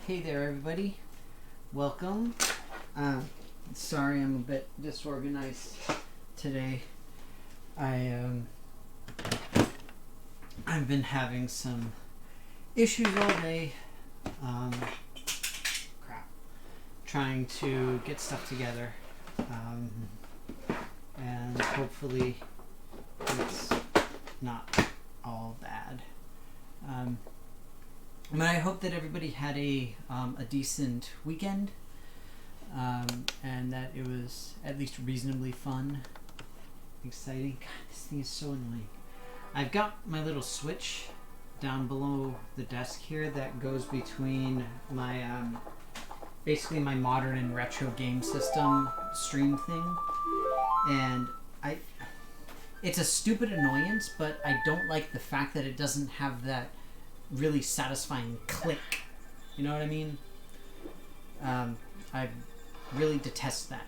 Hey there, everybody. Welcome. Sorry, I'm a bit disorganized today. I've been having some issues all day. Crap. Trying to get stuff together. And hopefully it's not all bad. But I hope that everybody had a decent weekend, and that it was at least reasonably fun, exciting. God, this thing is so annoying. I've got my little switch down below the desk here that goes between my basically my modern and retro game system stream thing, and it's a stupid annoyance, but I don't like the fact that it doesn't have that really satisfying click. You know what I mean? I really detest that.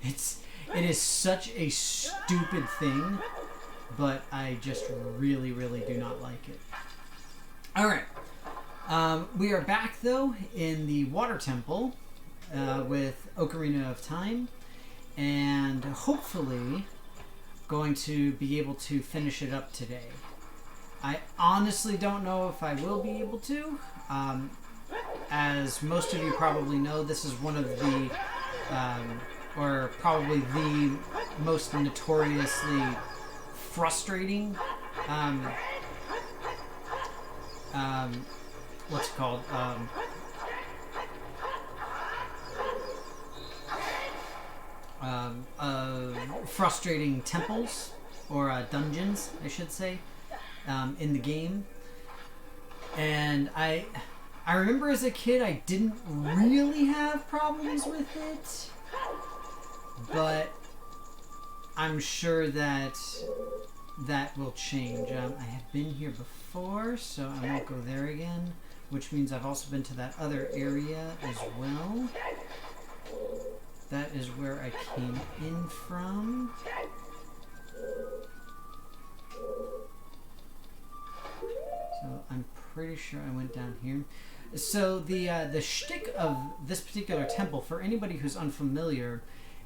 It is such a stupid thing, but I just really do not like it. Alright. We are back though in the Water Temple with Ocarina of Time, and hopefully going to be able to finish it up today. I honestly don't know if I will be able to. As most of you probably know, this is one of the, or probably the most notoriously frustrating, what's it called? Frustrating temples, or dungeons, I should say. In the game, and I remember as a kid I didn't really have problems with it, but I'm sure that will change. I have been here before, so I won't go there again, which means I've also been to that other area as well. That is where I came in from. So I'm pretty sure I went down here. So the shtick of this particular temple, for anybody who's unfamiliar,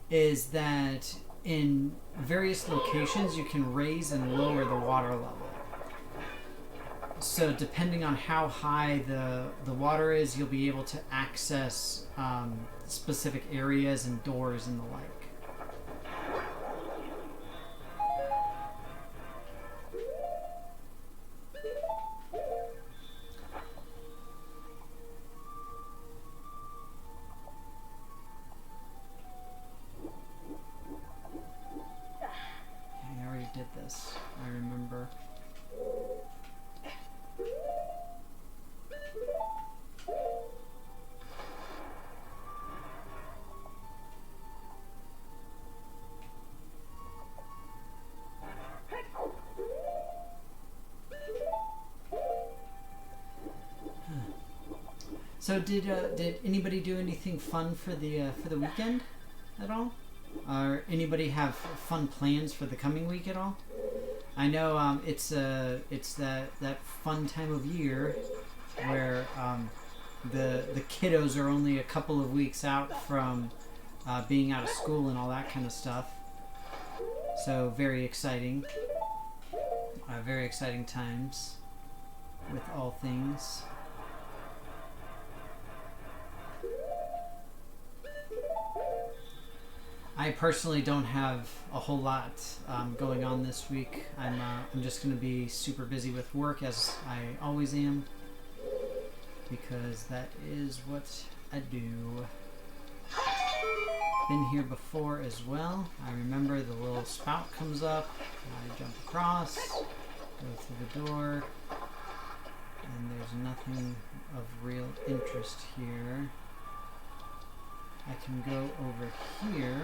is that in various locations you can raise and lower the water level. So depending on how high the water is, you'll be able to access specific areas and doors and the like. Did this, I remember. So did anybody do anything fun for the weekend at all? Or anybody have fun plans for the coming week at all? I know it's that fun time of year where the kiddos are only a couple of weeks out from being out of school and all that kind of stuff. So very exciting times with all things. I personally don't have a whole lot going on this week. I'm just going to be super busy with work, as I always am, because that is what I do. Been here before as well. I remember the little spout comes up, I jump across, go through the door, and there's nothing of real interest here. I can go over here.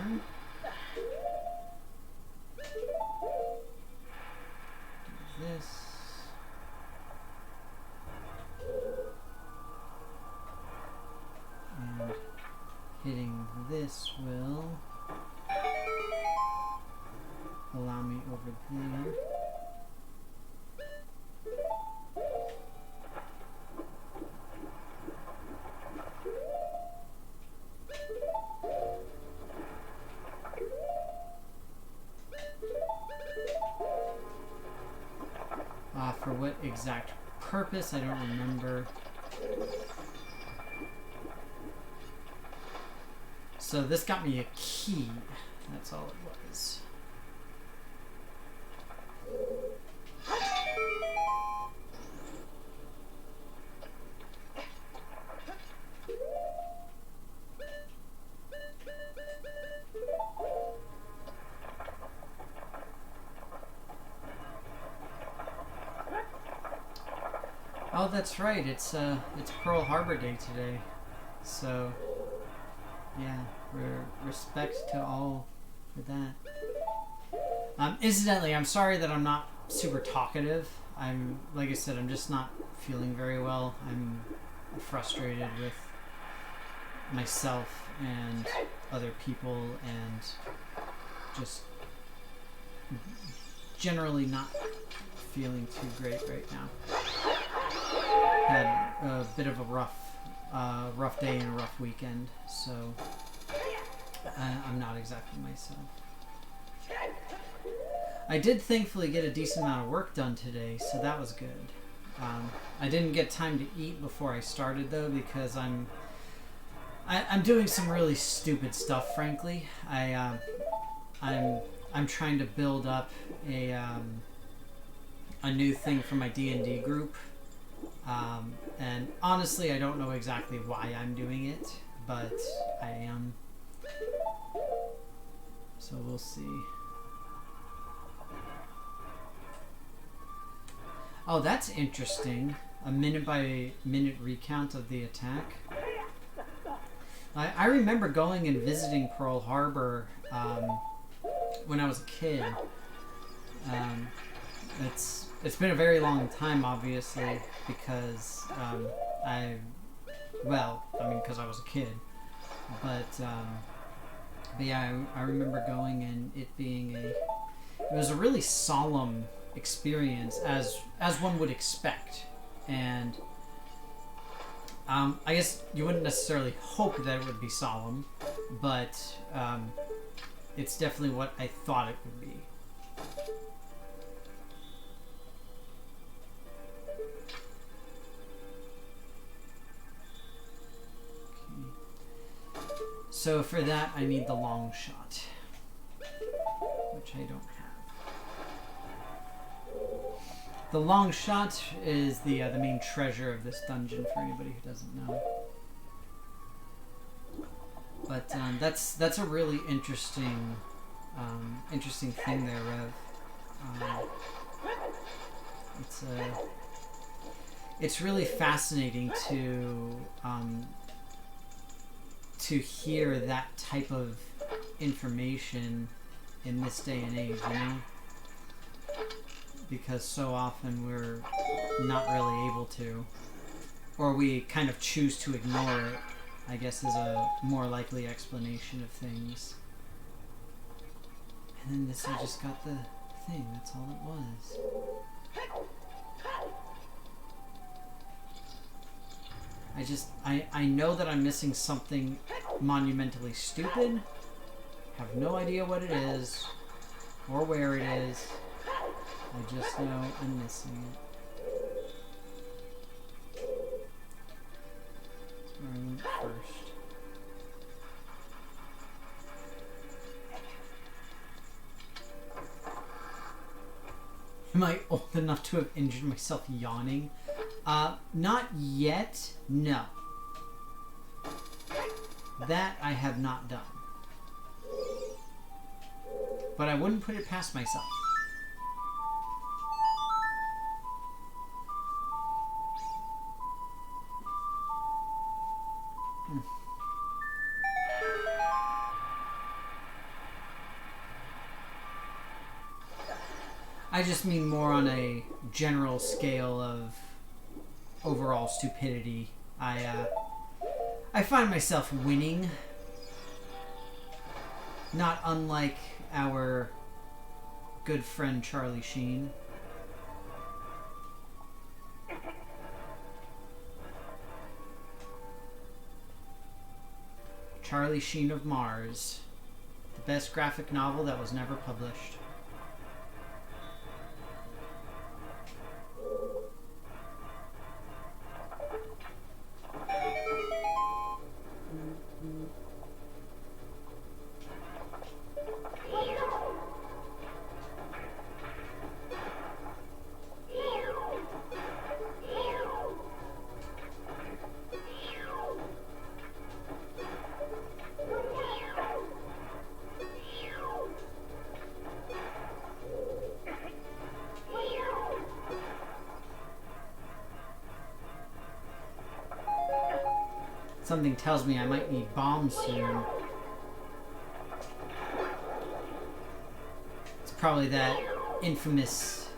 Do this. And hitting this will allow me over there. what exact purpose, I don't remember. So this got me a key. That's all it was. Oh, that's right. It's Pearl Harbor Day today, so yeah, respect to all for that. Incidentally, I'm sorry that I'm not super talkative. Like I said, I'm just not feeling very well. I'm frustrated with myself and other people, and just generally not feeling too great right now. Had a bit of a rough day and a rough weekend, so I'm not exactly myself. I did thankfully get a decent amount of work done today, so that was good. I didn't get time to eat before I started though, because I'm doing some really stupid stuff. Frankly, I'm trying to build up a new thing for my D&D group. And honestly, I don't know exactly why I'm doing it, but I am. So we'll see. Oh, that's interesting. A minute by minute recount of the attack. I remember going and visiting Pearl Harbor when I was a kid. It's been a very long time, obviously, because because I was a kid. But yeah, I remember going and it being it was a really solemn experience, as one would expect. And I guess you wouldn't necessarily hope that it would be solemn, but it's definitely what I thought it would be. So for that, I need the long shot, which I don't have. The long shot is the main treasure of this dungeon, for anybody who doesn't know. But that's a really interesting thing there, Rev. It's really fascinating to hear that type of information in this day and age, you know? Because so often we're not really able to, or we kind of choose to ignore it, I guess, is a more likely explanation of things. And then this, I just got the thing, that's all it was. I know that I'm missing something monumentally stupid. Have no idea what it is or where it is. I just know I'm missing it. That's where I went first. Am I old enough to have injured myself yawning? Not yet, no. That I have not done. But I wouldn't put it past myself. I just mean more on a general scale of overall stupidity. I find myself winning, not unlike our good friend Charlie Sheen. Charlie Sheen of Mars, the best graphic novel that was never published. Something tells me I might need bombs soon. It's probably that infamous,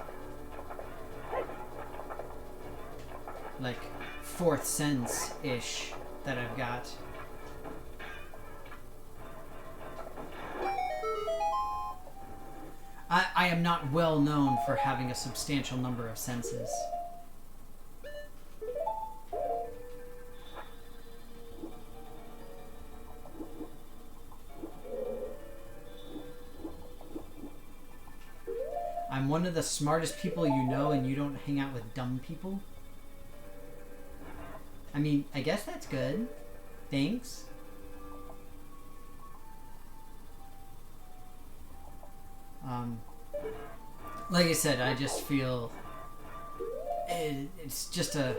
like, fourth sense-ish that I've got. I am not well known for having a substantial number of senses. I'm one of the smartest people you know, and you don't hang out with dumb people? I mean, I guess that's good. Thanks. Like I said, I just feel it's just a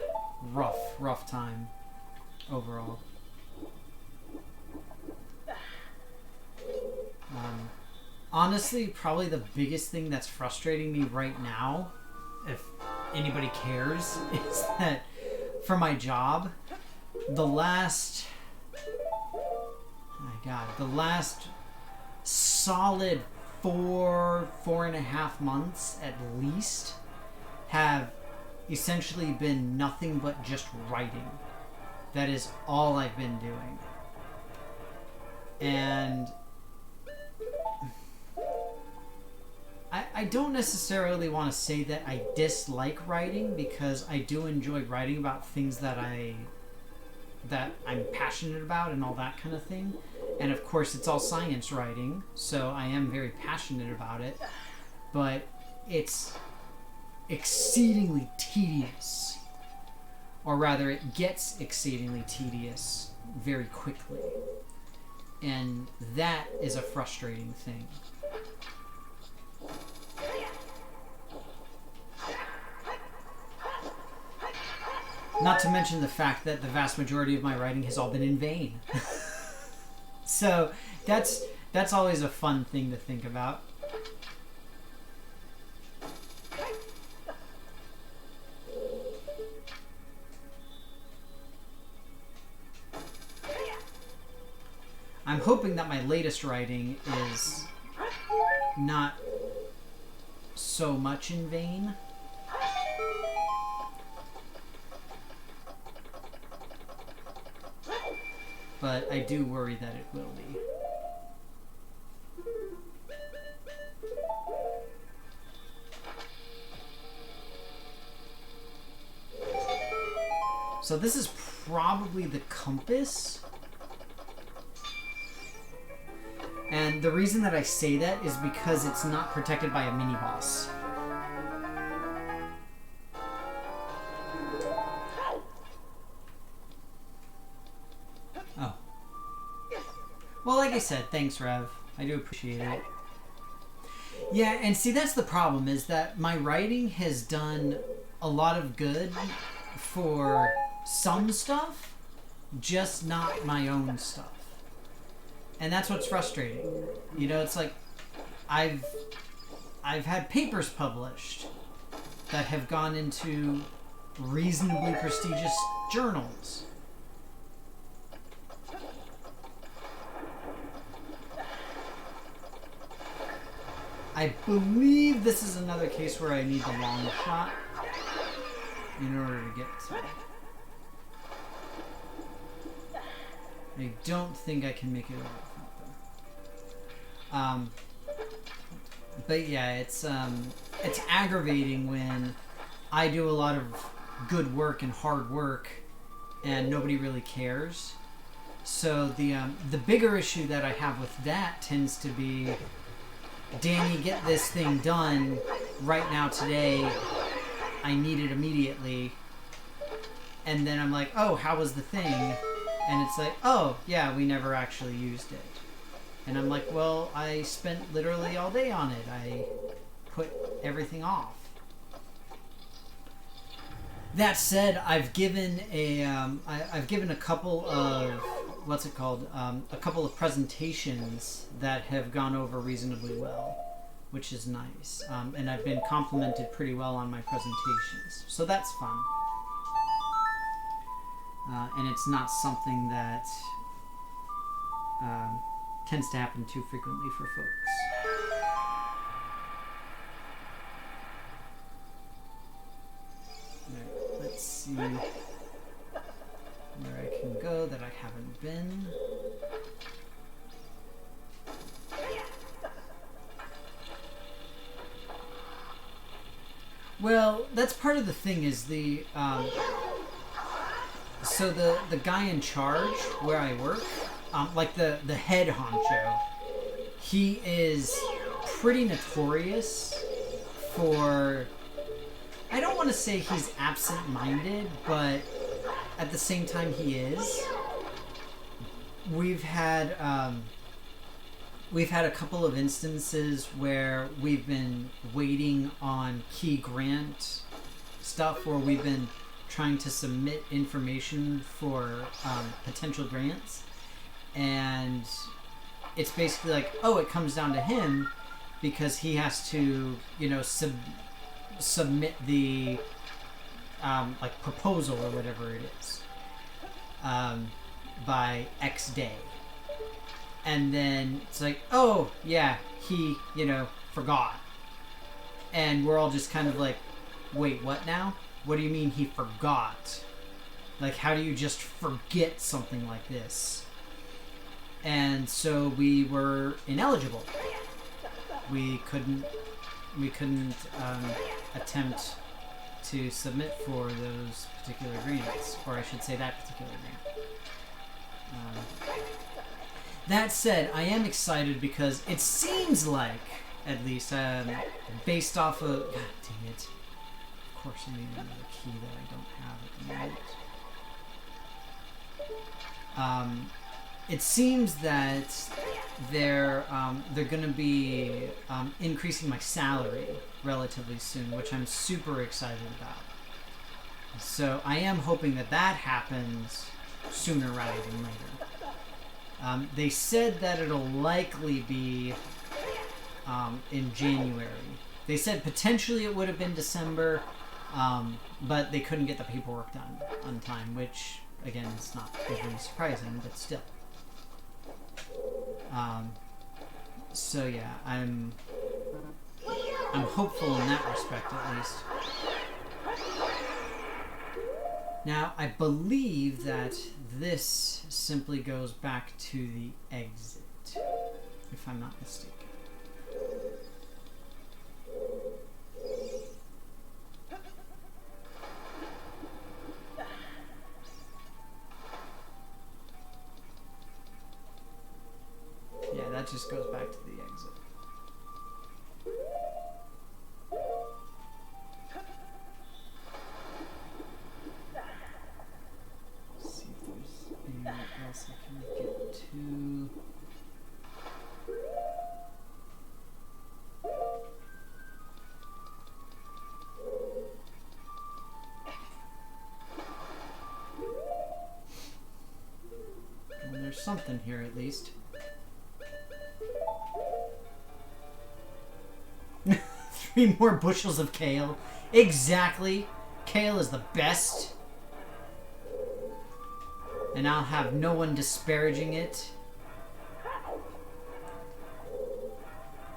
rough time overall. Honestly, probably the biggest thing that's frustrating me right now, if anybody cares, is that for my job, the last solid 4.5 months at least have essentially been nothing but just writing. That is all I've been doing. And I don't necessarily want to say that I dislike writing, because I do enjoy writing about things that I'm passionate about and all that kind of thing. And of course it's all science writing, so I am very passionate about it. But it's exceedingly tedious. Or rather, it gets exceedingly tedious very quickly. And that is a frustrating thing. Not to mention the fact that the vast majority of my writing has all been in vain. So that's always a fun thing to think about. I'm hoping that my latest writing is not so much in vain. But I do worry that it will be. So this is probably the compass. And the reason that I say that is because it's not protected by a mini-boss. Oh. Well, like I said, thanks, Rev. I do appreciate it. Yeah, and see, that's the problem, is that my writing has done a lot of good for some stuff, just not my own stuff. And that's what's frustrating. You know, it's like I've had papers published that have gone into reasonably prestigious journals. I believe this is another case where I need the long shot in order to get to it. I don't think I can make it over. But yeah, it's aggravating when I do a lot of good work and hard work, and nobody really cares. So the bigger issue that I have with that tends to be, Danny, get this thing done right now today. I need it immediately. And then I'm like, oh, how was the thing? And it's like, oh, yeah, we never actually used it. And I'm like, well, I spent literally all day on it. I put everything off. That said, I've given a couple of, what's it called? A couple of presentations that have gone over reasonably well, which is nice. And I've been complimented pretty well on my presentations. So that's fun. and it's not something that tends to happen too frequently for folks. Right, let's see where I can go that I haven't been. Well, that's part of the thing is the so the guy in charge where I work, like the head honcho, he is pretty notorious for, I don't want to say he's absent-minded, but at the same time he is. We've had a couple of instances where we've been waiting on key grant stuff, where we've been trying to submit information for potential grants, and it's basically like, oh, it comes down to him because he has to, you know, submit the like proposal or whatever it is by X day. And then it's like, oh, yeah, he, you know, forgot. And we're all just kind of like, wait, what now? What do you mean he forgot? Like, how do you just forget something like this? And so we were ineligible. We couldn't attempt to submit for those particular grants, or I should say that particular grant. That said, I am excited because it seems like, at least, based off of... God dang it. Of course I need another key that I don't have at the moment. It seems that they're going to be increasing my salary relatively soon, which I'm super excited about. So I am hoping that that happens sooner rather than later. They said that it'll likely be in January. They said potentially it would have been December, but they couldn't get the paperwork done on time, which, again, is not really surprising, but still. So yeah, I'm hopeful in that respect, at least. Now, I believe that this simply goes back to the exit, if I'm not mistaken. Yeah, that just goes back to the exit. Let's see if there's anywhere else I can get to. Well, there's something here at least. 3 more bushels of kale. Exactly. Kale is the best. And I'll have no one disparaging it.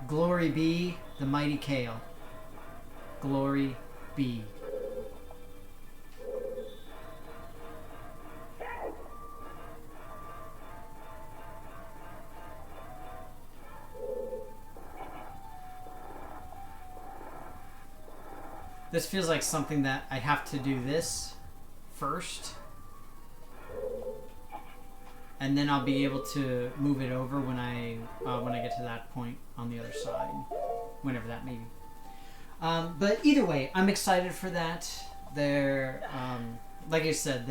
Glory be the mighty kale. Glory be. This feels like something that I have to do this first, and then I'll be able to move it over when I get to that point on the other side, whenever that may be. But either way, I'm excited for that. They're like I said,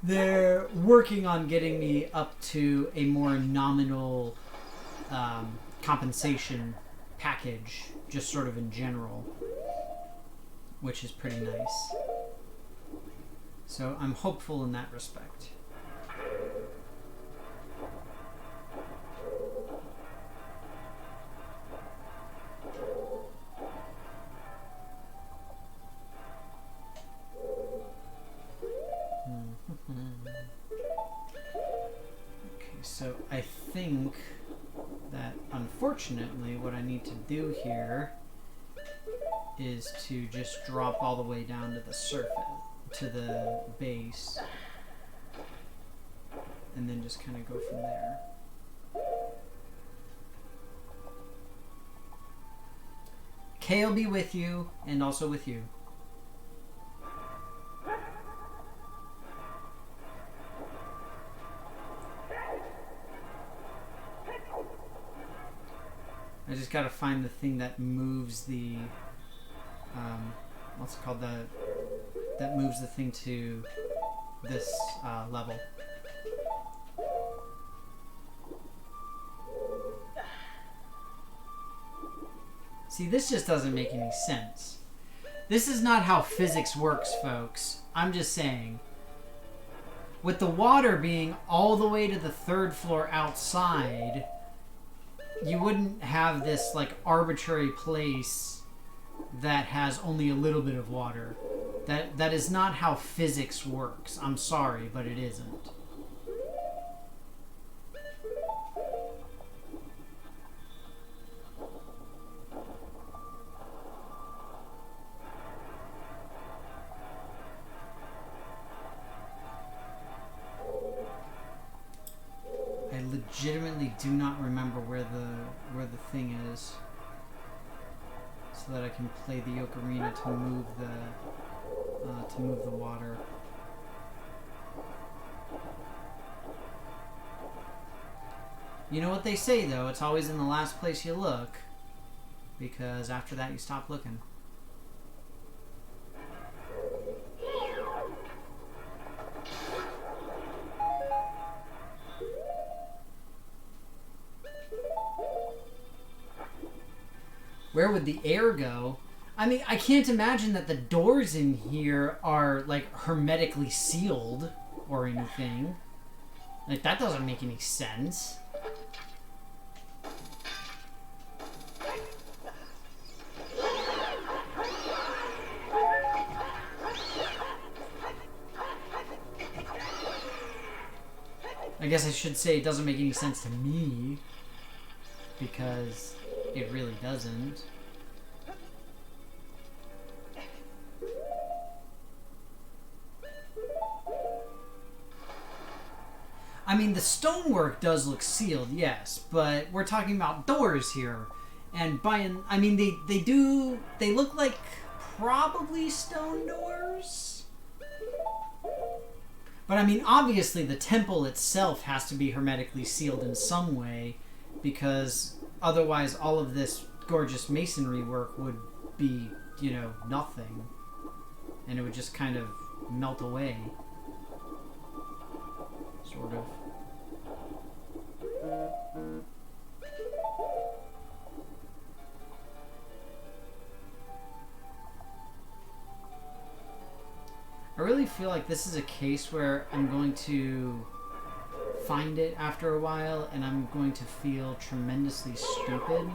they're working on getting me up to a more nominal compensation package, just sort of in general, which is pretty nice. So I'm hopeful in that respect. think that, unfortunately, what I need to do here is to just drop all the way down to the surface, to the base, and then just kind of go from there. Kay will be with you, and also with you. I just gotta find the thing that moves the, what's it called, that moves the thing to this level. See, this just doesn't make any sense. This is not how physics works, folks. I'm just saying. With the water being all the way to the 3rd floor outside, you wouldn't have this, like, arbitrary place that has only a little bit of water. That is not how physics works. I'm sorry, but it isn't. I legitimately do not remember where the thing is, so that I can play the ocarina to move the water. You know what they say though, it's always in the last place you look, because after that you stop looking. Where would the air go? I mean, I can't imagine that the doors in here are, like, hermetically sealed or anything. Like, that doesn't make any sense. I guess I should say it doesn't make any sense to me, because it really doesn't. I mean, the stonework does look sealed, yes, but we're talking about doors here. And I mean, they look like probably stone doors. But I mean, obviously the temple itself has to be hermetically sealed in some way, because otherwise all of this gorgeous masonry work would be, you know, nothing. And it would just kind of melt away. Sort of. I really feel like this is a case where I'm going to find it after a while and I'm going to feel tremendously stupid.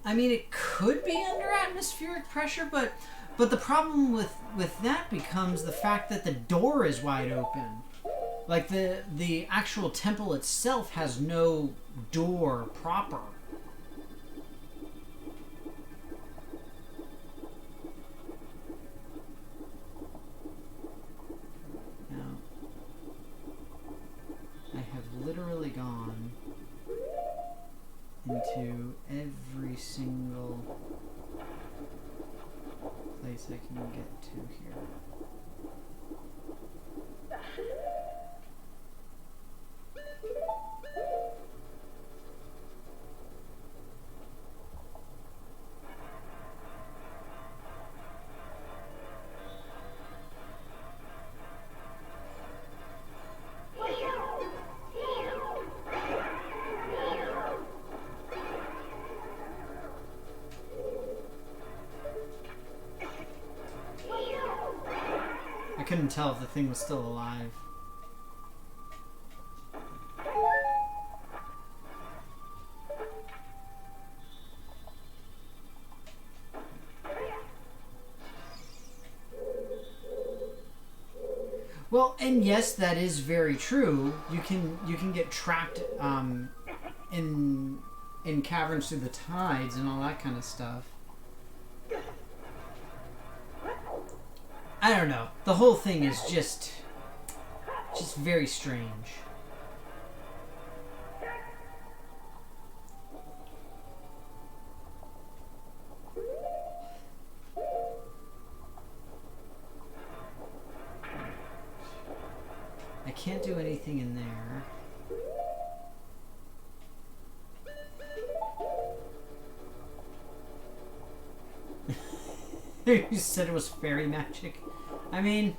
I mean, it could be under atmospheric pressure, but the problem with that becomes the fact that the door is wide open. Like, the actual temple itself has no door proper. Now, I have literally gone into every single place I can get to here. couldn't tell if the thing was still alive. Well, and yes, that is very true. You can get trapped in caverns through the tides and all that kind of stuff. I don't know. The whole thing is just very strange. I can't do anything in there. You said it was fairy magic. I mean,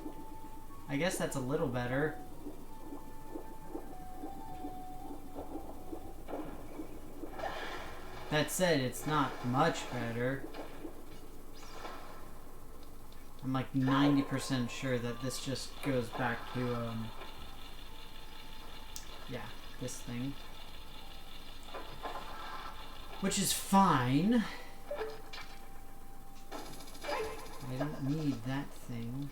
I guess that's a little better. That said, it's not much better. I'm like 90% sure that this just goes back to, yeah, this thing. Which is fine. I don't need that thing.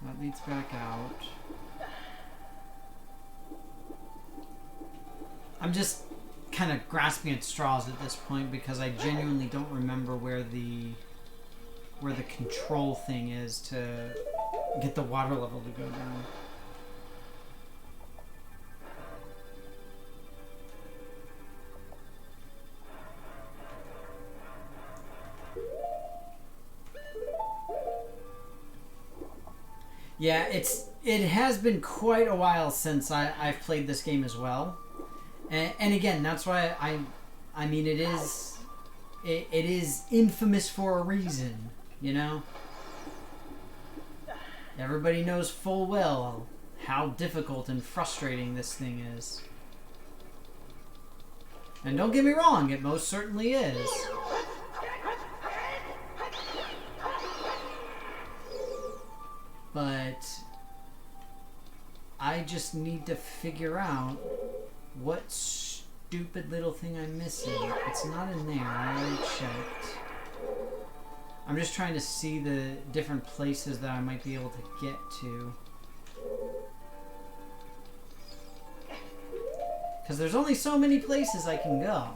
That leads back out. I'm just kind of grasping at straws at this point because I genuinely don't remember where the control thing is to get the water level to go down. Yeah, it has been quite a while since I've played this game as well. And again, that's why I mean, it is infamous for a reason, you know? Everybody knows full well how difficult and frustrating this thing is. And don't get me wrong, it most certainly is. But I just need to figure out what stupid little thing I'm missing. It's not in there. I already checked. I'm just trying to see the different places that I might be able to get to. Because there's only so many places I can go.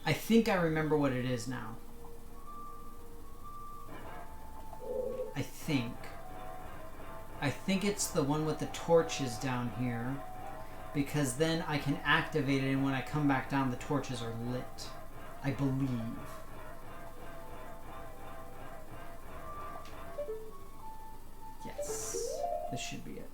I think I remember what it is now. I think it's the one with the torches down here, because then I can activate it and when I come back down the torches are lit. I believe. Yes. This should be it.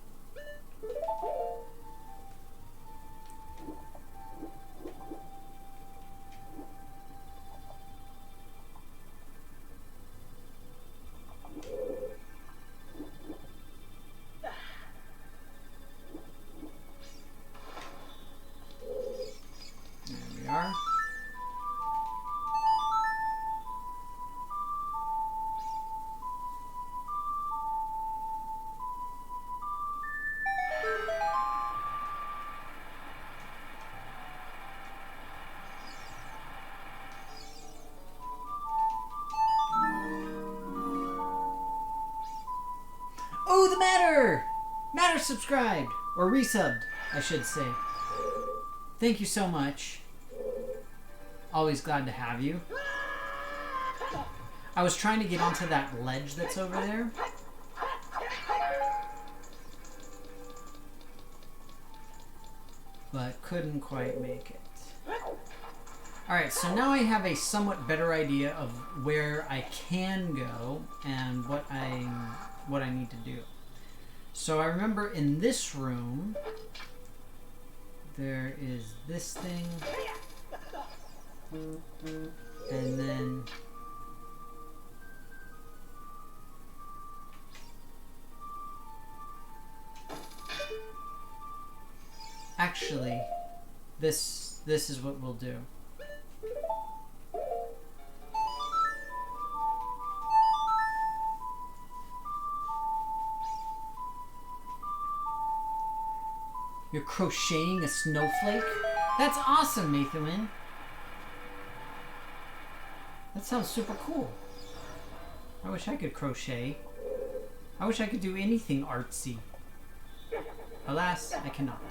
Oh, the Matter! Matter subscribed! Or resubbed, I should say. Thank you so much. Always glad to have you. I was trying to get onto that ledge that's over there. But couldn't quite make it. Alright, so now I have a somewhat better idea of where I can go and what I need to do. So I remember in this room, there is this thing. And then... Actually, this is what we'll do. You're crocheting a snowflake? That's awesome, Nathan. That sounds super cool. I wish I could crochet. I wish I could do anything artsy. Alas, I cannot.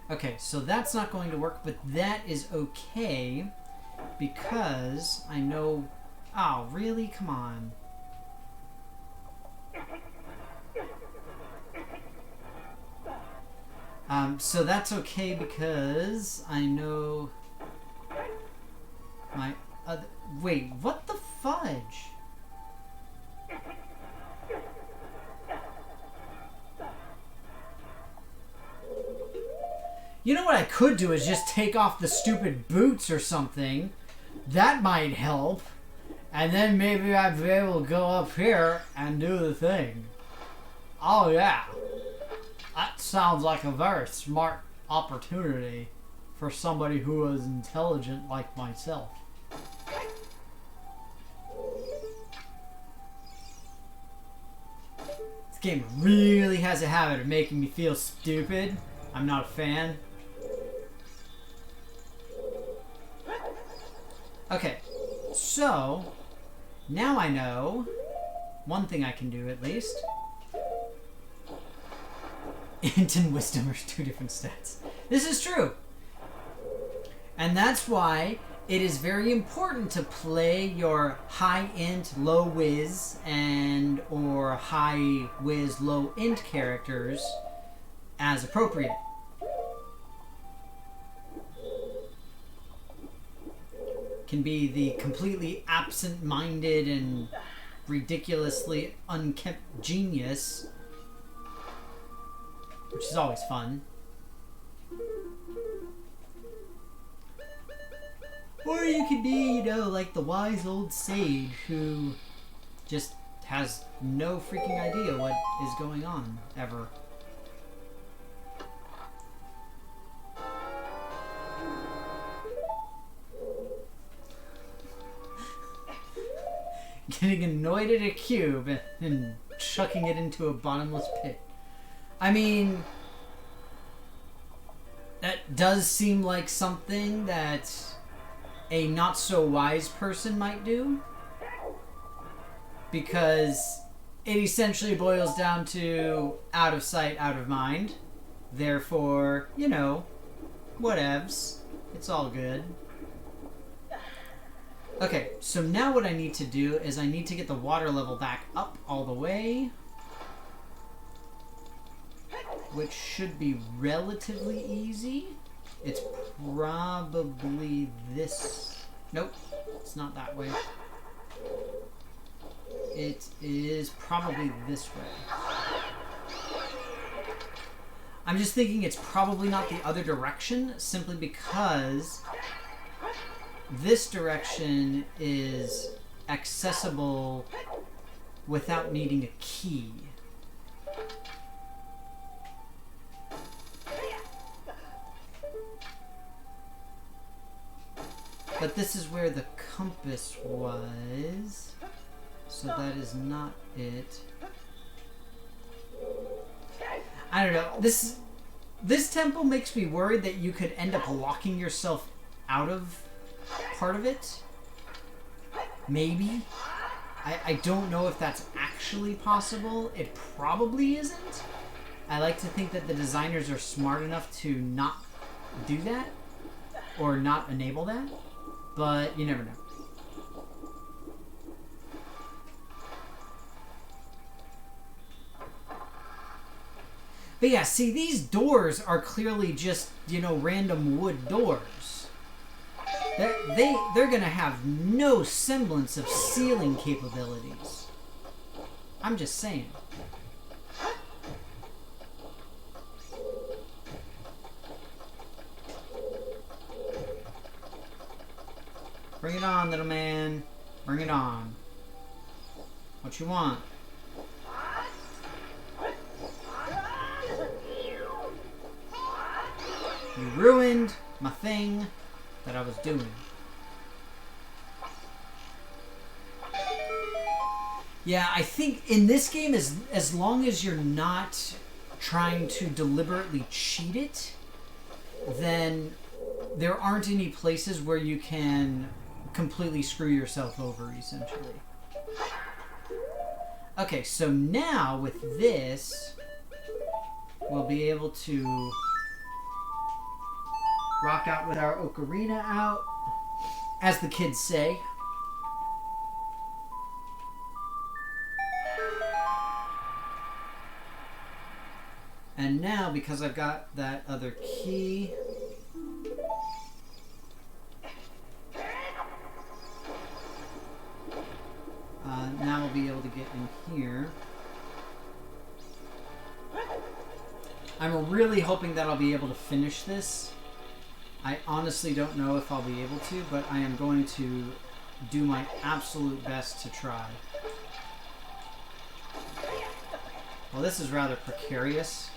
Okay, so that's not going to work, but that is okay because I know... Oh, really? Come on. So that's okay because I know my other... Wait, what the fudge? You know what I could do is just take off the stupid boots or something. That might help. And then maybe I'd be able to go up here and do the thing. Oh yeah. That sounds like a very smart opportunity for somebody who is intelligent like myself. This game really has a habit of making me feel stupid. I'm not a fan. Okay, so now I know one thing I can do at least. Int and Wisdom are two different stats. This is true. And that's why it is very important to play your high int, low whiz, and or high whiz, low int characters as appropriate. Can be the completely absent-minded and ridiculously unkempt genius, which is always fun. Or you could be, you know, like the wise old sage who just has no freaking idea what is going on, ever. Getting annoyed at a cube and chucking it into a bottomless pit. I mean, that does seem like something that a not-so-wise person might do. Because it essentially boils down to out of sight, out of mind. Therefore, you know, whatevs. It's all good. Okay, so now what I need to do is I need to get the water level back up all the way. Which should be relatively easy. It's probably this... Nope, it's not that way. It is probably this way. I'm just thinking it's probably not the other direction, simply because this direction is accessible without needing a key. But this is where the compass was, so that is not it. I don't know. This temple makes me worried that you could end up locking yourself out of part of it. Maybe. I don't know if that's actually possible. It probably isn't. I like to think that the designers are smart enough to not do that, or not enable that. But you never know. But yeah, see, these doors are clearly just, you know, random wood doors. They're gonna have no semblance of ceiling capabilities. I'm just saying. Bring it on, little man. Bring it on. What you want? You ruined my thing that I was doing. Yeah, I think in this game, as long as you're not trying to deliberately cheat it, then there aren't any places where you can completely screw yourself over, essentially. Okay, so now with this, we'll be able to rock out with our ocarina out, as the kids say. And now, because I've got that other key, now we'll be able to get in here. I'm really hoping that I'll be able to finish this. I honestly don't know if I'll be able to, but I am going to do my absolute best to try. Well, this is rather precarious.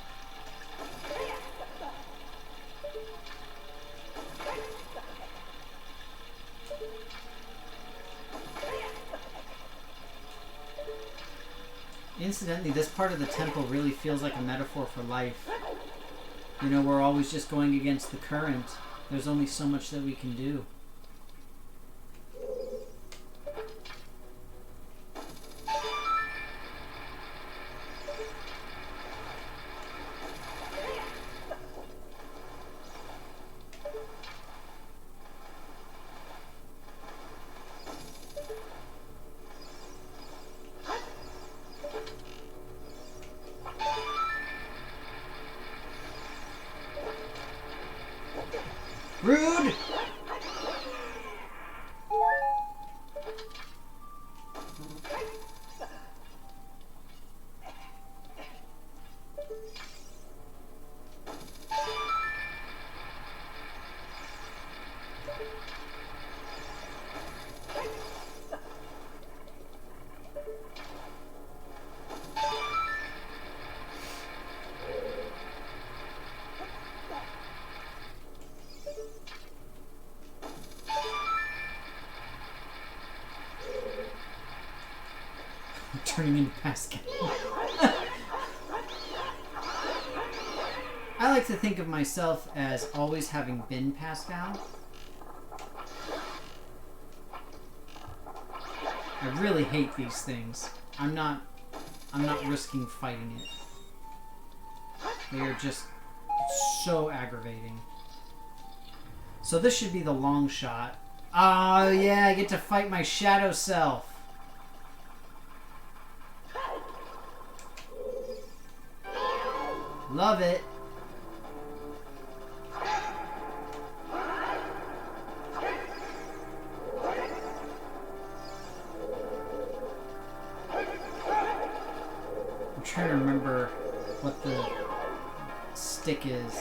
Incidentally, this part of the temple really feels like a metaphor for life. You know, we're always just going against the current. There's only so much that we can do. Rude! Turning into Pascal. I like to think of myself as always having been Pascal. I really hate these things. I'm not risking fighting it. They are just so aggravating. So this should be the long shot. Oh yeah, I get to fight my shadow self. Love it. I'm trying to remember what the stick is.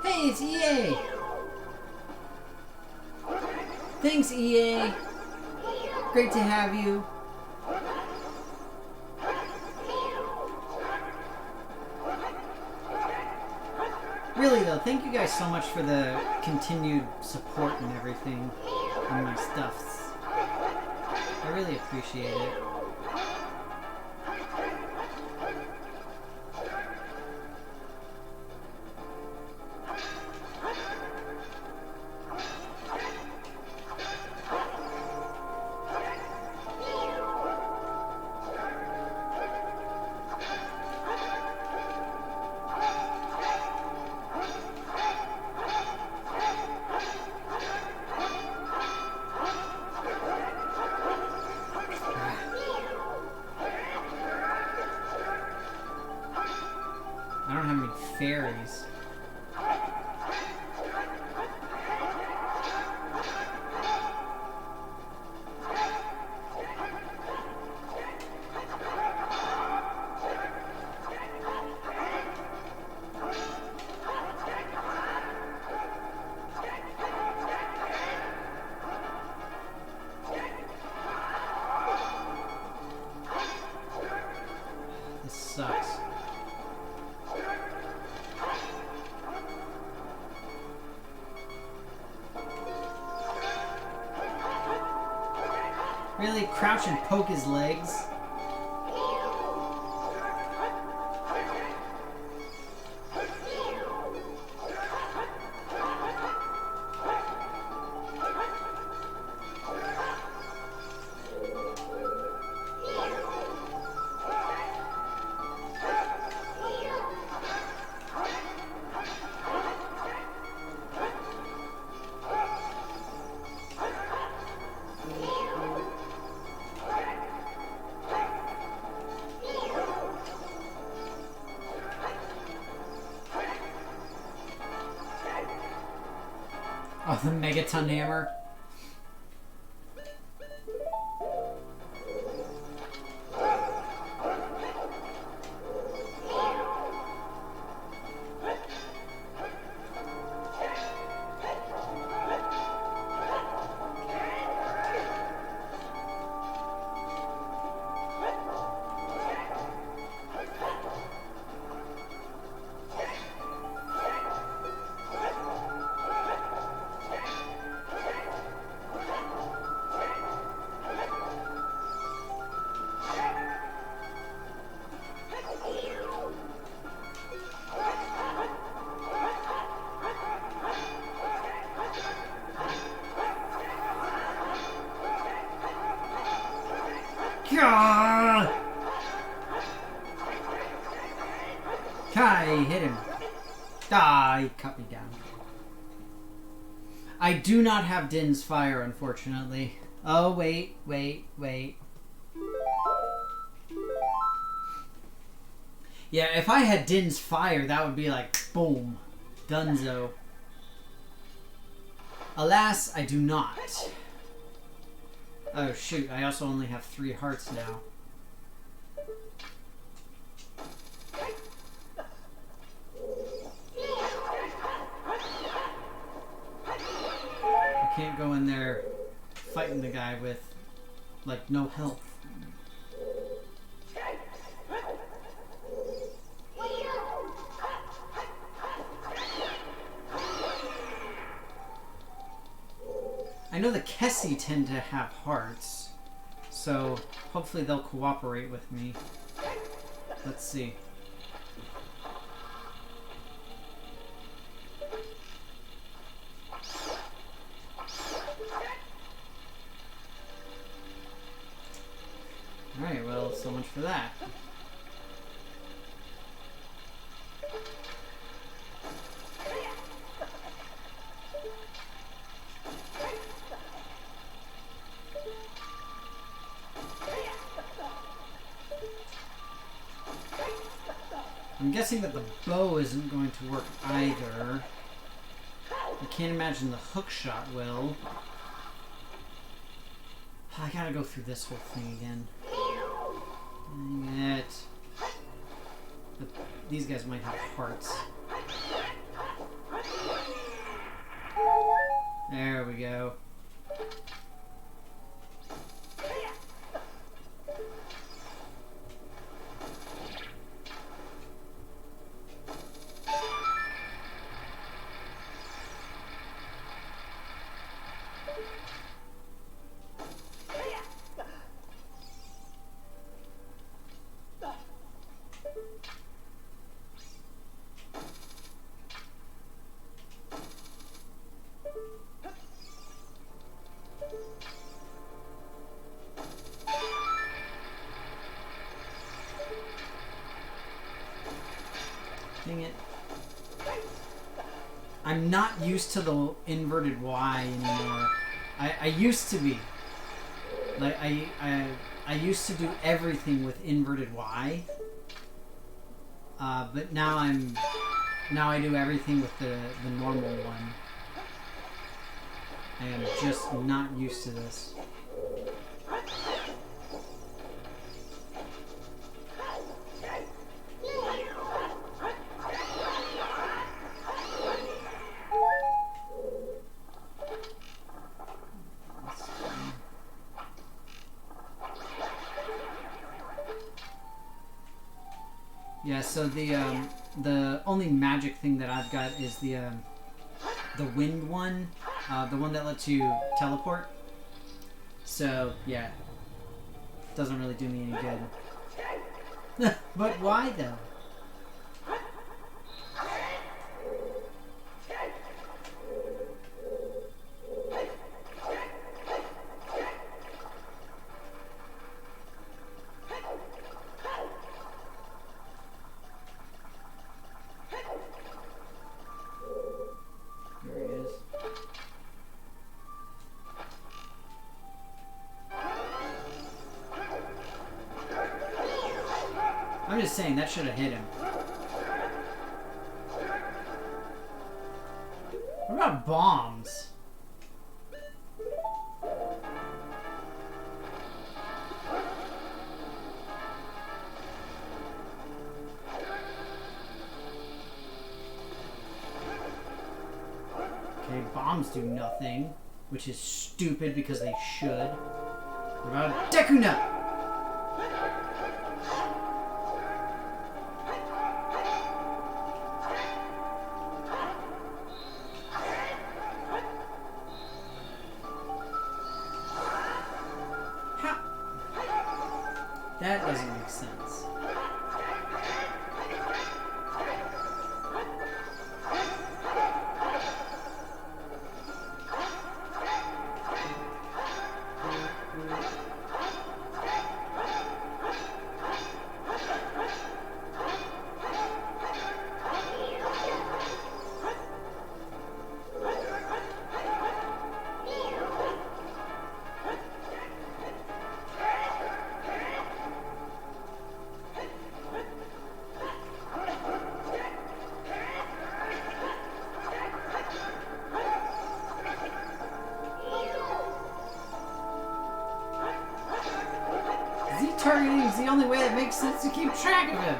Hey, it's EA! Thanks, EA! Great to have you. Really though, thank you guys so much for the continued support and everything on my stuffs. I really appreciate it. fairies. This sucks. Really? Crouch and poke his legs? Oh, the Megaton Hammer. God! Kai, hit him. Ah, he cut me down. I do not have Din's fire, unfortunately. Oh, wait. Yeah, if I had Din's fire, that would be like, boom. Dunzo. Alas, I do not. Oh shoot, I also only have 3 hearts now. I can't go in there fighting the guy with, like, no health. I know the Kessie tend to have hearts, so hopefully they'll cooperate with me. Let's see. Alright, well, so much for that. I'm guessing that the bow isn't going to work either. I can't imagine the hook shot will. I gotta go through this whole thing again. Dang it. But these guys might have hearts. There we go. Dang it. I'm not used to the inverted Y anymore. I used to be. Like, I used to do everything with inverted Y. But now I'm Now I do everything with the normal one. I am just not used to this. Yeah, so the only magic thing that I've got is the wind one, the one that lets you teleport. So yeah, doesn't really do me any good. But why though? I'm just saying, that should have hit him. What about bombs? Okay, bombs do nothing, which is stupid because they should. What about Dekuna? That doesn't make sense. Targeting is the only way that makes sense to keep track of him.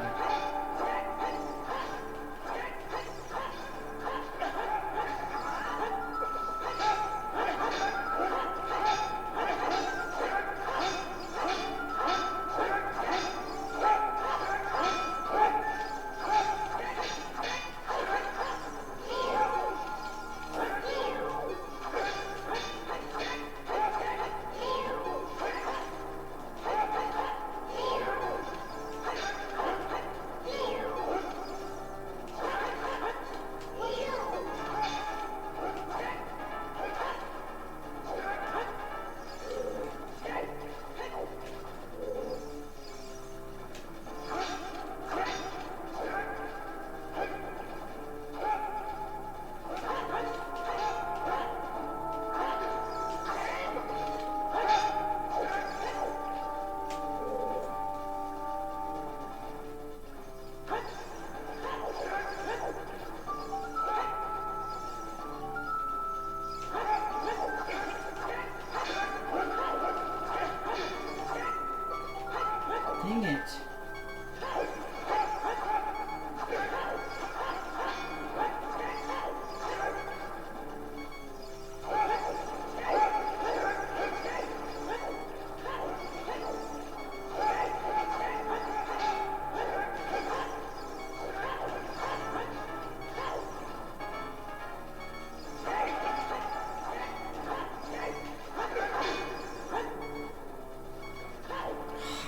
Dang it.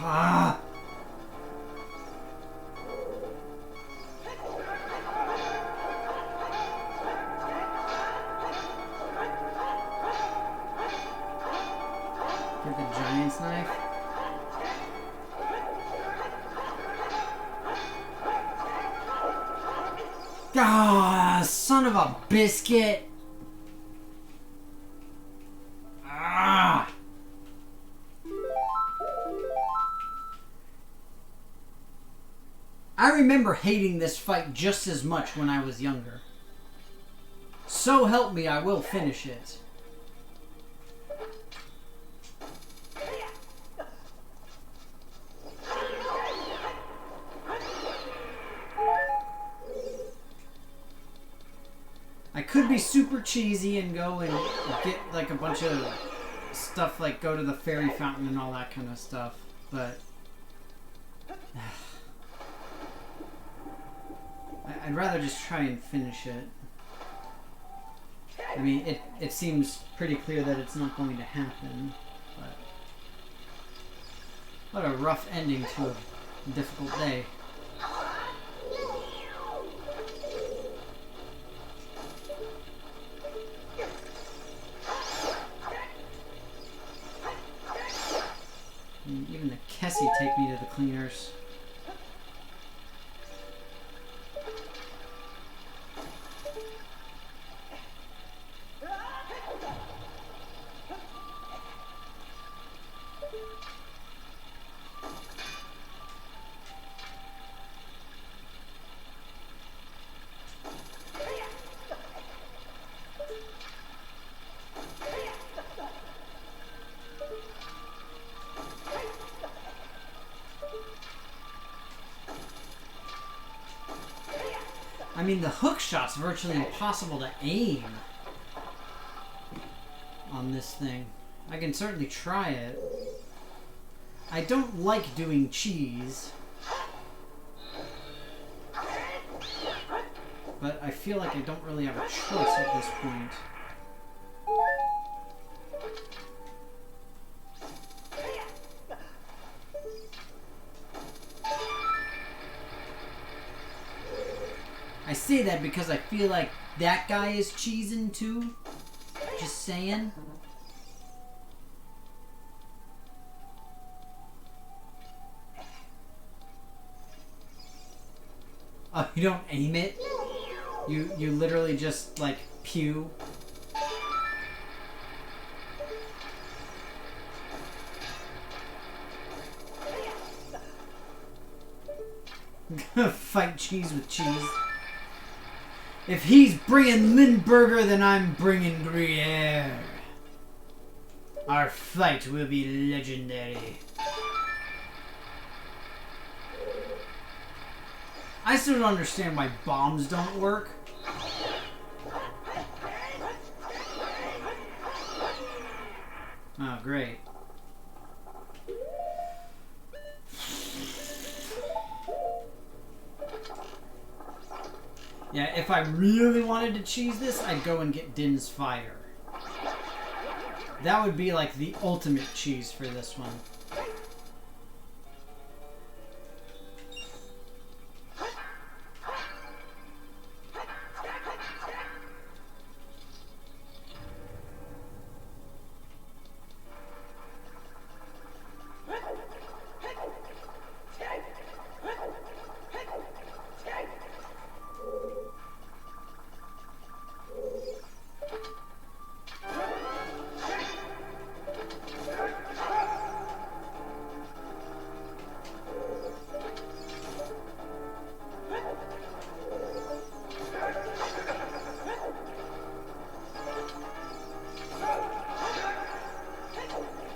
Ah! Get the giant's knife. Ah, son of a biscuit. Ah! I remember hating this fight just as much when I was younger. So help me, I will finish it. I could be super cheesy and go and get like a bunch of stuff, like go to the fairy fountain and all that kind of stuff, but I'd rather just try and finish it. I mean, it seems pretty clear that it's not going to happen, but what a rough ending to a difficult day. Even the Kessie take me to the cleaners. I mean, the hook shot's virtually impossible to aim on this thing. I can certainly try it. I don't like doing cheese, but I feel like I don't really have a choice at this point. I say that because I feel like that guy is cheesing too. Just saying. Oh, you don't aim it? You literally just like pew. Fight cheese with cheese. If he's bringing Lindbergh, then I'm bringing Gruyere. Our fight will be legendary. I still don't understand why bombs don't work. Oh, great. Yeah, if I really wanted to cheese this, I'd go and get Din's Fire. That would be like the ultimate cheese for this one.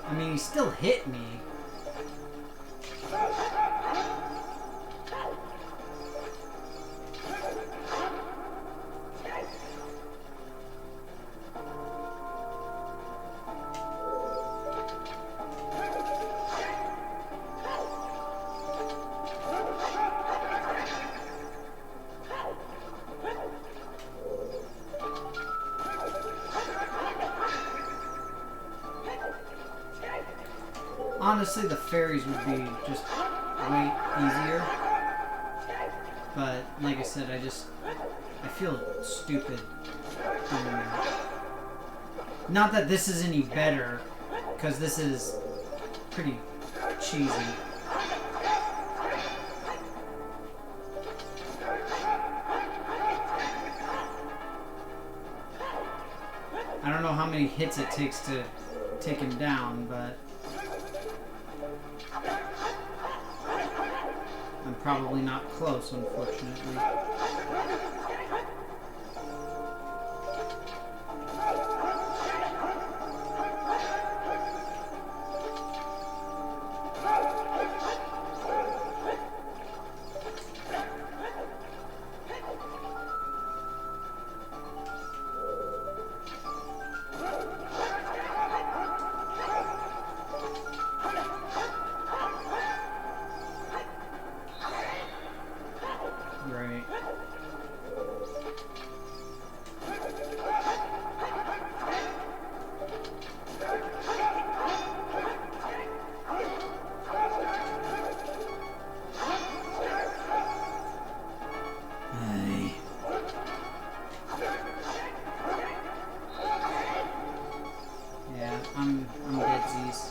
I mean, he still hit me. Honestly, the fairies would be just way easier. But, like I said, I feel stupid doing that. Not that this is any better, because this is pretty cheesy. I don't know how many hits it takes to take him down, but I'm probably not close, unfortunately. Right. Hey. Yeah, I'm deadsies.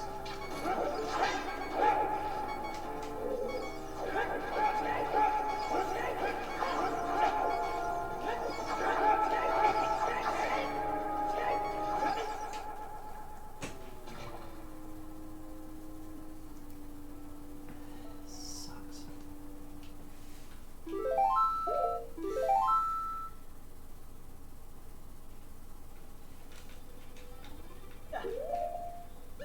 Sucks.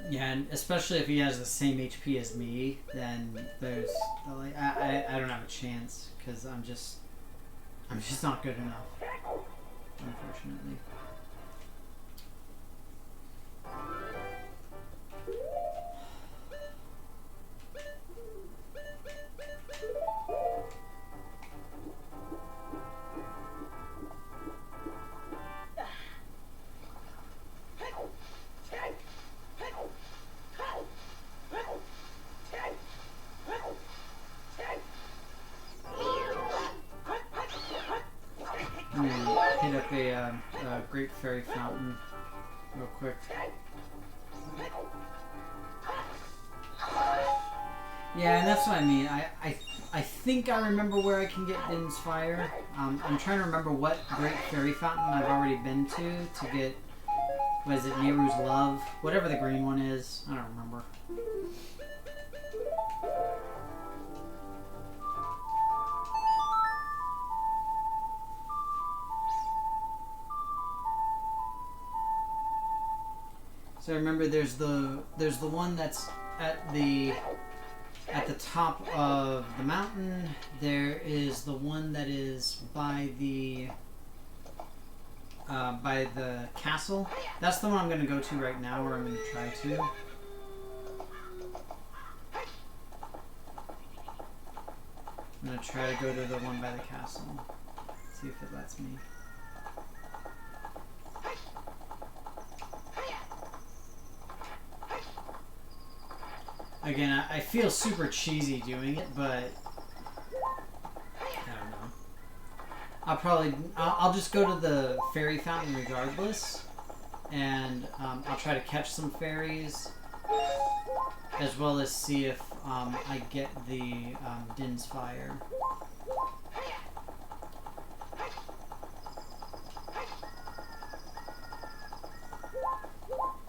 Yeah, and especially if he has the same HP as me, then there's like I don't have a chance because I'm just not good enough, unfortunately. I'm gonna hit up a Great Fairy Fountain real quick. Yeah, and that's what I mean. I think I remember where I can get Din's Fire. I'm trying to remember what Great Fairy Fountain I've already been to get, what is it, Nehru's Love? Whatever the green one is. I don't remember. So I remember there's the one that's at the top of the mountain. There is the one that is by the castle. That's the one I'm going to go to right now, or I'm going to try to. I'm going to try to go to the one by the castle. See if it lets me. Again, I feel super cheesy doing it, but I don't know. I'll just go to the fairy fountain regardless, and I'll try to catch some fairies, as well as see if I get the Din's Fire.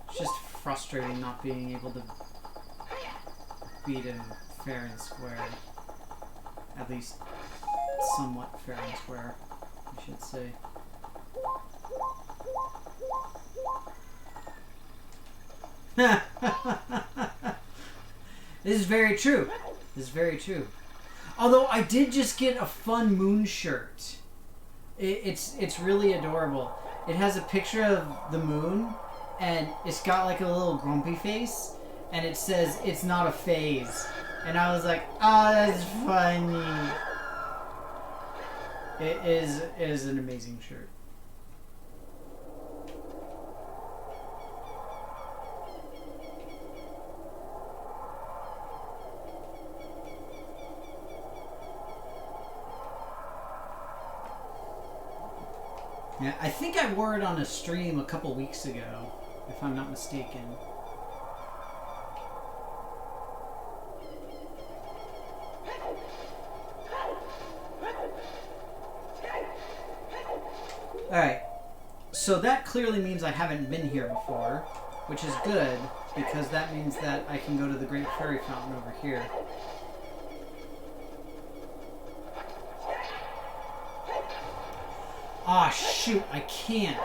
It's just frustrating not being able to beat him fair and square. At least somewhat fair and square, I should say. This is very true. This is very true. Although I did just get a fun moon shirt. It's really adorable. It has a picture of the moon, and it's got like a little grumpy face. And it says, "It's not a phase." And I was like, oh, that's funny. It is an amazing shirt. Yeah, I think I wore it on a stream a couple weeks ago, if I'm not mistaken. Alright, so that clearly means I haven't been here before, which is good, because that means that I can go to the Great Fairy Fountain over here. Ah, shoot, I can't.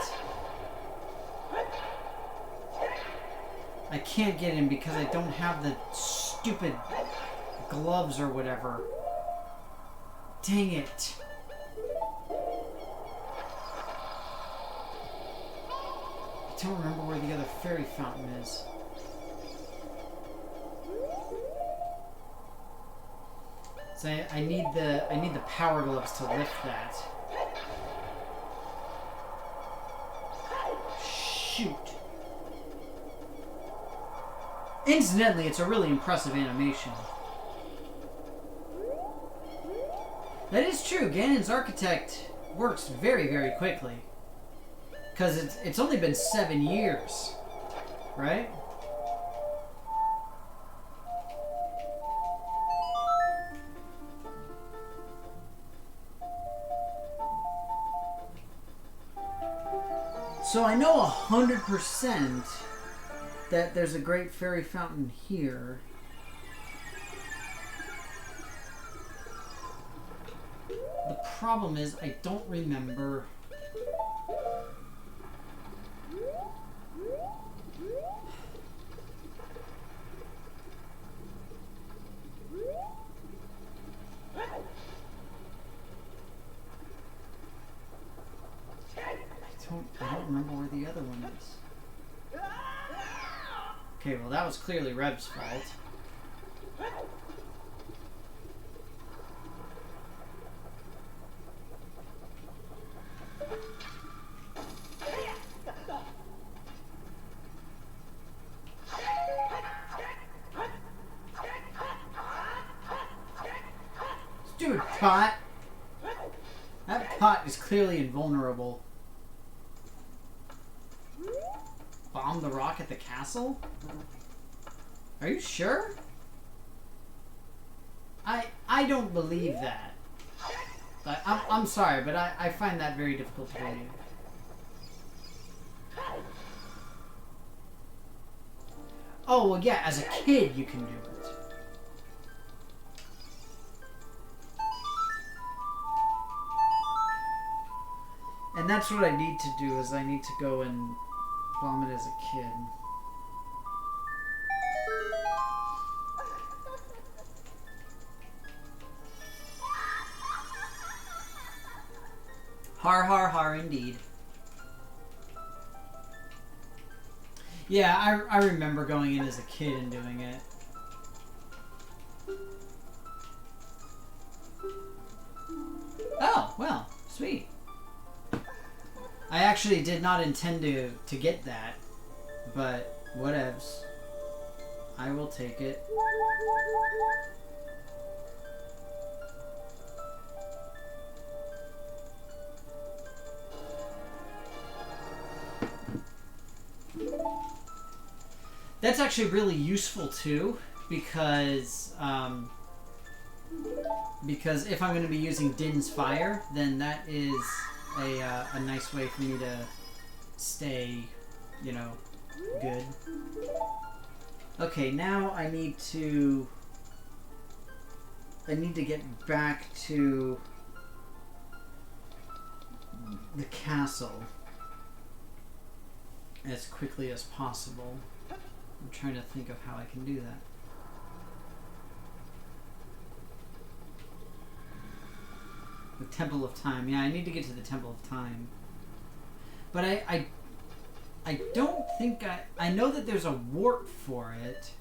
I can't get him because I don't have the stupid gloves or whatever. Dang it. I don't remember where the other fairy fountain is. So I need the power gloves to lift that. Shoot. Incidentally, it's a really impressive animation. That is true. Ganon's Architect works very, very quickly. Because it's only been 7 years. Right? So I know 100% that there's a great fairy fountain here. The problem is I don't remember. I don't remember where the other one is. Okay, well that was clearly Reb's fault. Stupid pot! That pot is clearly invulnerable. Bomb the rock at the castle? Are you sure? I don't believe that. I'm sorry, but I find that very difficult to believe. Oh, well, yeah, as a kid you can do it. And that's what I need to do, is I need to go and bomb it as a kid. Har har har indeed. Yeah, I remember going in as a kid and doing it. Oh, well, sweet. I actually did not intend to get that, but whatevs. I will take it. That's actually really useful too, because if I'm going to be using Din's Fire, then that is a nice way for me to stay, you know, good. Okay, now I need to get back to the castle as quickly as possible. I'm trying to think of how I can do that. The Temple of Time. Yeah, I need to get to the Temple of Time. But I don't think I know that there's a warp for it.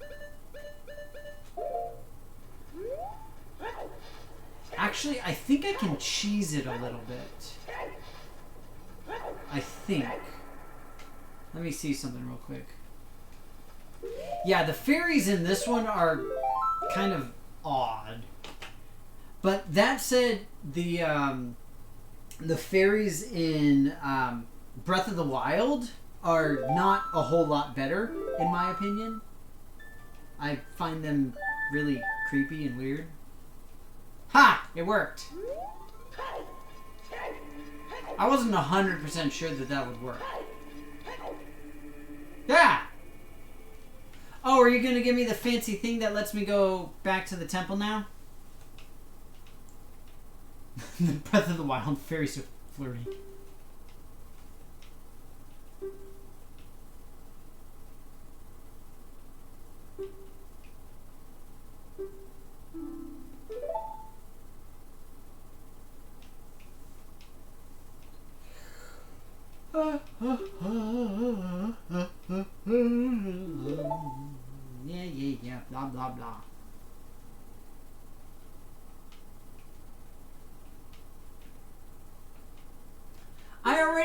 Actually, I think I can cheese it a little bit. I think. Let me see something real quick. Yeah, the fairies in this one are kind of odd. But that said, the fairies in Breath of the Wild are not a whole lot better, in my opinion. I find them really creepy and weird. Ha! It worked. I wasn't 100% sure that that would work. Yeah! Oh, are you going to give me the fancy thing that lets me go back to the temple now? The Breath of the Wild fairies are flirty.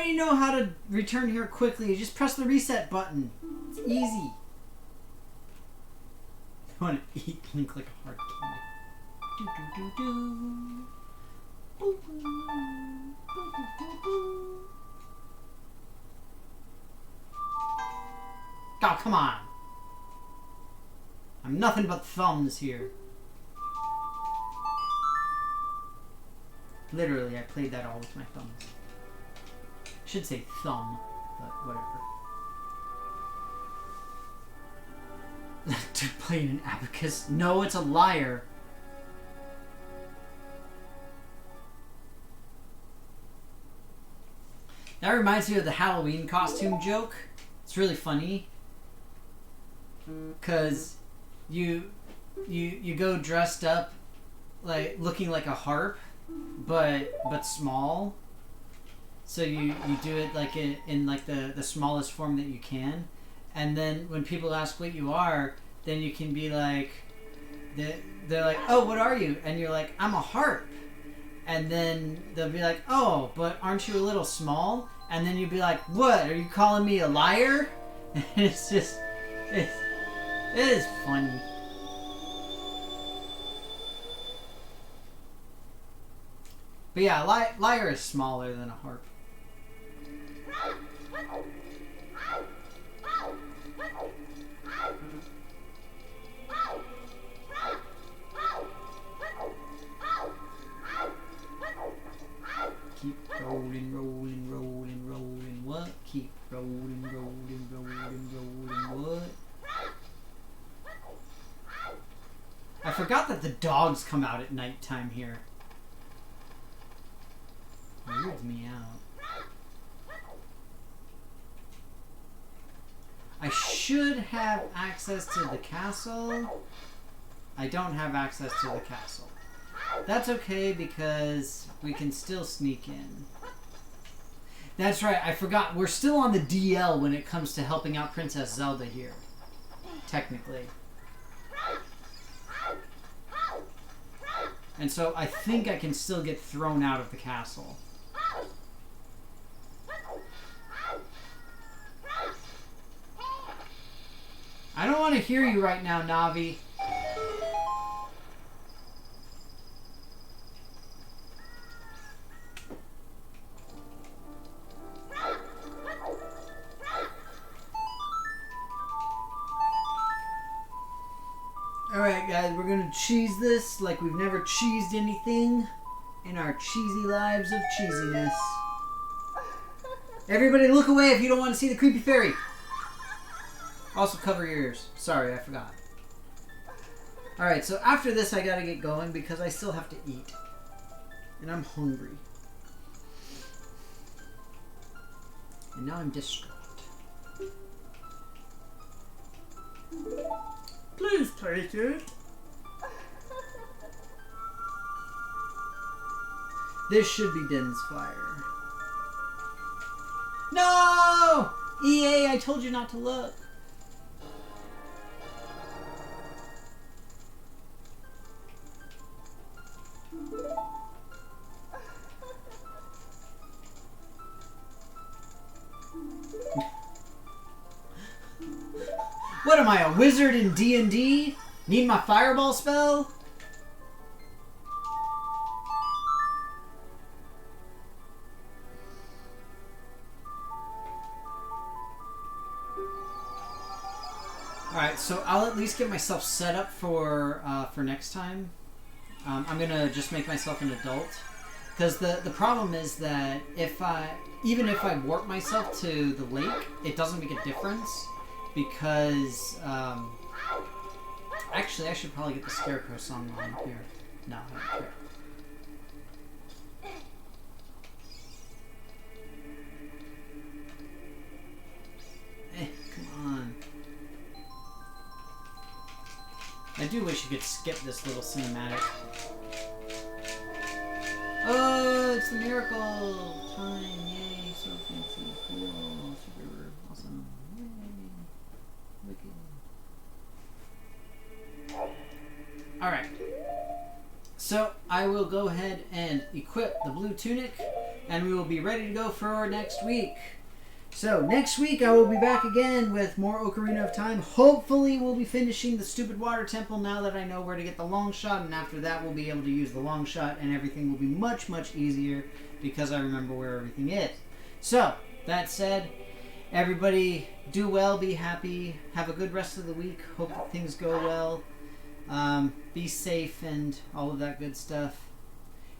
you know how to return here quickly. You just press the reset button. It's easy. I want to eat Link like a hard candy. Do do do do. Boo boo. Boo boo boo boo. Oh, come on. I'm nothing but thumbs here. Literally, I played that all with my thumbs. Should say thumb, but whatever. To play an abacus? No, it's a liar. That reminds me of the Halloween costume joke. It's really funny. Cause you go dressed up like looking like a harp, but small. So you do it like in like the smallest form that you can, and then when people ask what you are, then you can be like, they're like, oh, what are you? And you're like, I'm a harp. And then they'll be like, oh, but aren't you a little small? And then you'd be like, what? Are you calling me a liar? And it's just, it is funny. But yeah, liar is smaller than a harp. Keep rolling, rolling, rolling, rolling, what? Keep rolling, rolling, rolling, rolling, what? I forgot that the dogs come out at nighttime here. Weirds me out. I should have access to the castle. I don't have access to the castle. That's okay because we can still sneak in. That's right, I forgot. We're still on the DL when it comes to helping out Princess Zelda here. Technically. And so I think I can still get thrown out of the castle. I don't want to hear you right now, Navi. Alright guys, we're gonna cheese this like we've never cheesed anything in our cheesy lives of cheesiness. Everybody look away if you don't want to see the creepy fairy. Also cover your ears. Sorry, I forgot. Alright, so after this I gotta get going because I still have to eat. And I'm hungry. And now I'm distraught. Please take it. This should be Din's fire. No! EA, I told you not to look. What am I, a wizard in D&D? Need my fireball spell? Alright, so I'll at least get myself set up for next time. I'm gonna just make myself an adult. Because the problem is that even if I warp myself to the lake, it doesn't make a difference. Because, actually I should probably get the Scarecrow song on here. No, I don't care. Come on. I do wish you could skip this little cinematic. Oh, it's the miracle time! Yay, so fancy, cool, super awesome. Yay. Wicked. Alright. So, I will go ahead and equip the blue tunic, and we will be ready to go for next week. So, next week I will be back again with more Ocarina of Time. Hopefully we'll be finishing the stupid water temple now that I know where to get the long shot, and after that we'll be able to use the long shot, and everything will be much, much easier because I remember where everything is. So, that said, everybody do well, be happy, have a good rest of the week, hope that things go well, be safe, and all of that good stuff.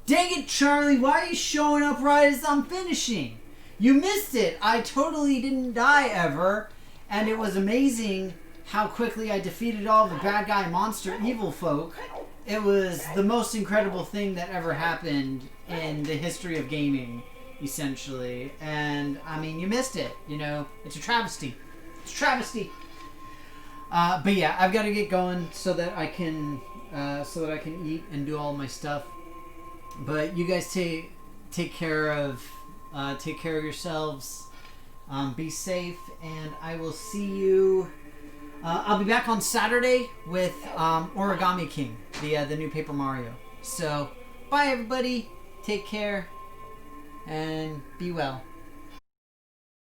Dang it, Charlie, why are you showing up right as I'm finishing? You missed it. I totally didn't die ever, and it was amazing how quickly I defeated all the bad guy monster evil folk. It was the most incredible thing that ever happened in the history of gaming, essentially. And, I mean, you missed it. You know, it's a travesty. It's a travesty. But yeah, I've got to get going so that I can eat and do all my stuff. But you guys take care of yourselves. Be safe, and I will see you. I'll be back on Saturday with Origami King, the new Paper Mario. So, bye everybody. Take care, and be well.